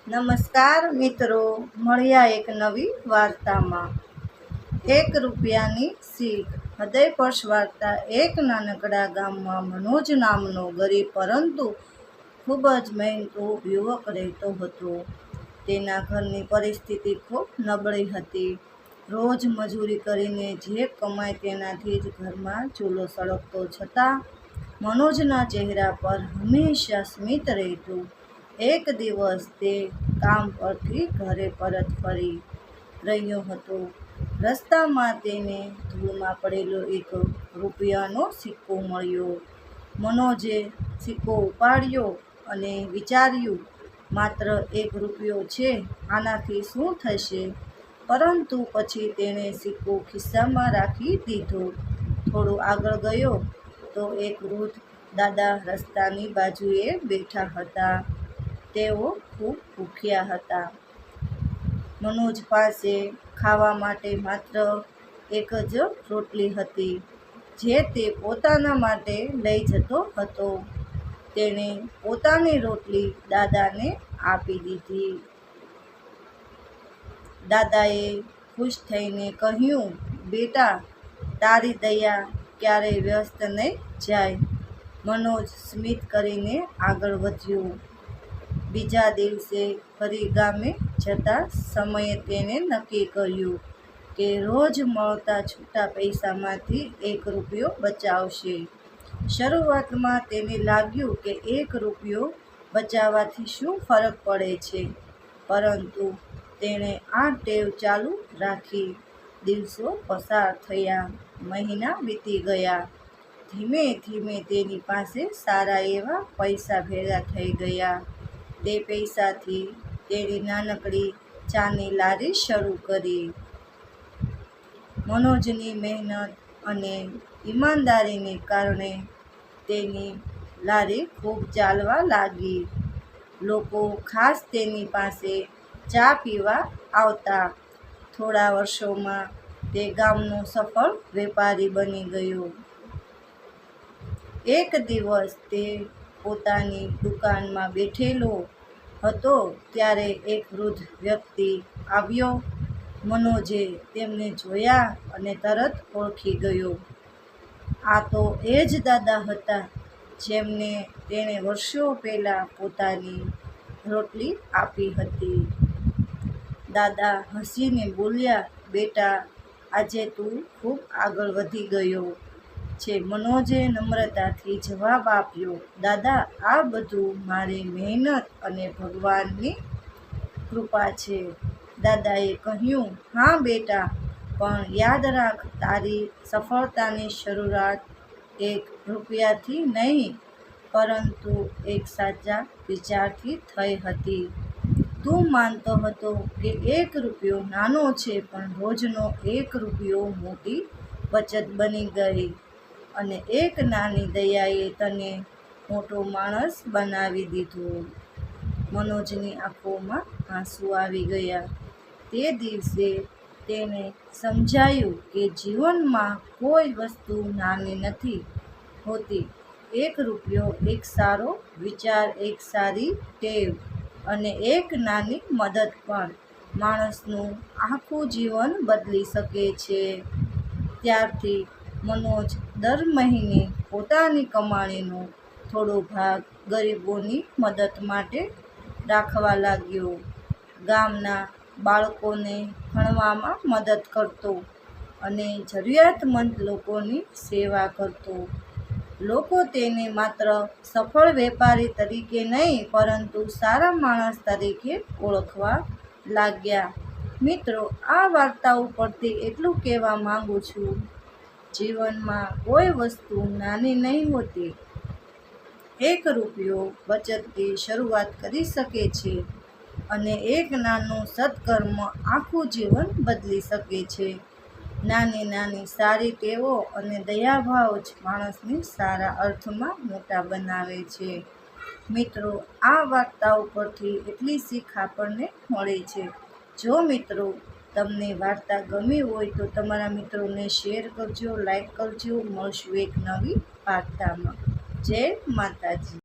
નમસ્કાર મિત્રો, મળ્યા એક નવી વાર્તામાં। 1 રૂપિયાની શીખ। હૃદયસ્પર્શી વાર્તા। એક નાનકડા ગામમાં મનોજ નામનો ગરીબ પરંતુ ખૂબ જ મહેનતુ યુવક રહેતો હતો। તેના ઘરની પરિસ્થિતિ ખૂબ નબળી હતી। રોજ મજૂરી કરીને જે કમાય તેનાથી જ ઘરમાં ચૂલો સળગતો, છતાં મનોજના ચહેરા પર હંમેશા સ્મિત રહેતું। એક દિવસ તે કામ પરથી ઘરે પરત ફરી રહ્યો હતો। રસ્તામાં તેને ધૂળમાં પડેલો 1 રૂપિયાનો સિક્કો મળ્યો। મનોજે સિક્કો ઉપાડ્યો અને વિચાર્યું, માત્ર 1 રૂપિયો છે, આનાથી શું થશે? પરંતુ પછી તેણે સિક્કો ખિસ્સામાં રાખી દીધો। થોડું આગળ ગયો તો એક વૃદ્ધ દાદા રસ્તાની બાજુએ બેઠા હતા। તેઓ ખૂબ ભૂખ્યા હતા। મનોજ પાસે ખાવા માટે માત્ર 1 જ રોટલી હતી, જે તે પોતાના માટે લઈ જતો હતો। તેણે પોતાની રોટલી દાદાને આપી દીધી। દાદાએ ખુશ થઈને કહ્યું, બેટા, તારી દયા ક્યારેય વ્યર્થ નહીં જાય। મનોજ સ્મિત કરીને આગળ વધ્યો। બીજા દિવસે ફરી ગામે જતા સમયે તેણે નક્કી કર્યું કે રોજ મળતા છૂટા પૈસામાંથી 1 રૂપિયો બચાવશે। શરૂઆતમાં તેને લાગ્યું કે 1 રૂપિયો બચાવવાથી શું ફરક પડે છે, પરંતુ તેણે આ ટેવ ચાલુ રાખી। દિવસો પસાર થયા, મહિના વીતી ગયા। ધીમે ધીમે તેની પાસે સારા એવા પૈસા ભેગા થઈ ગયા। તે પૈસાથી તેણે નાનકડી ચાની લારી શરૂ કરી। મનોજની મહેનત અને ઈમાનદારીને કારણે તેની લારી ખૂબ ચાલવા લાગી। લોકો ખાસ તેની પાસે ચા પીવા આવતા। થોડા વર્ષોમાં તે ગામનો સફળ વેપારી બની ગયો। એક દિવસ તે પોતાની દુકાનમાં બેઠેલો હતો ત્યારે એક વૃદ્ધ વ્યક્તિ આવ્યો। મનોજે તેમને જોયા અને તરત ઓળખી ગયો। આ તો એ જ દાદા હતા જેમને તેણે વર્ષો પહેલાં પોતાની રોટલી આપી હતી। દાદા હસીને બોલ્યા, બેટા, આજે તું ખૂબ આગળ વધી ગયો છે। મનોજે નમ્રતાથી જવાબ આપ્યો, દાદા, આ બધું મારી મહેનત અને ભગવાનની કૃપા છે। દાદાએ કહ્યું, હા બેટા, પણ યાદ રાખ, તારી સફળતાની શરૂઆત 1 રૂપિયાથી નહીં, પરંતુ એક સાચા વિચારથી થઈ હતી। તું માનતો હતો કે 1 રૂપિયો નાનો છે, પણ રોજનો 1 રૂપિયો મોટી બચત બની ગઈ, અને એક નાની દયાએ તને મોટો માણસ બનાવી દીધો। મનોજની આંખોમાં આંસુ આવી ગયા। તે દિવસે તેને સમજાયું કે જીવનમાં કોઈ વસ્તુ નાની નથી હોતી। 1 રૂપિયો, એક સારો વિચાર, એક સારી ટેવ અને એક નાની મદદ પણ માણસનું આખું જીવન બદલી શકે છે। ત્યારથી મનોજ દર મહિને પોતાની કમાણીનો થોડો ભાગ ગરીબોની મદદ માટે રાખવા લાગ્યો। ગામના બાળકોને ભણવામાં મદદ કરતો અને જરૂરિયાતમંદ લોકોની સેવા કરતો। લોકો તેને માત્ર સફળ વેપારી તરીકે નહીં, પરંતુ સારા માણસ તરીકે ઓળખવા લાગ્યા। મિત્રો, આ વાર્તા ઉપરથી એટલું કહેવા માંગુ છું, જીવનમાં કોઈ વસ્તુ નાની નહીં હોતી। 1 રૂપિયો બચતથી શરૂઆત કરી શકે છે, અને એક નાનું સત્કર્મ આખું જીવન બદલી શકે છે। નાની નાની સારી ટેવો અને દયાભાવ જ માણસને સારા અર્થમાં મોટા બનાવે છે। મિત્રો, આ વાર્તા ઉપરથી એટલી શીખ આપણને મળે છે। જો મિત્રો તમને વાર્તા ગમી હોય તો તમારા મિત્રોને શેર કરજો, લાઈક કરજો। મળશું એક નવી વાર્તામાં। જય માતાજી।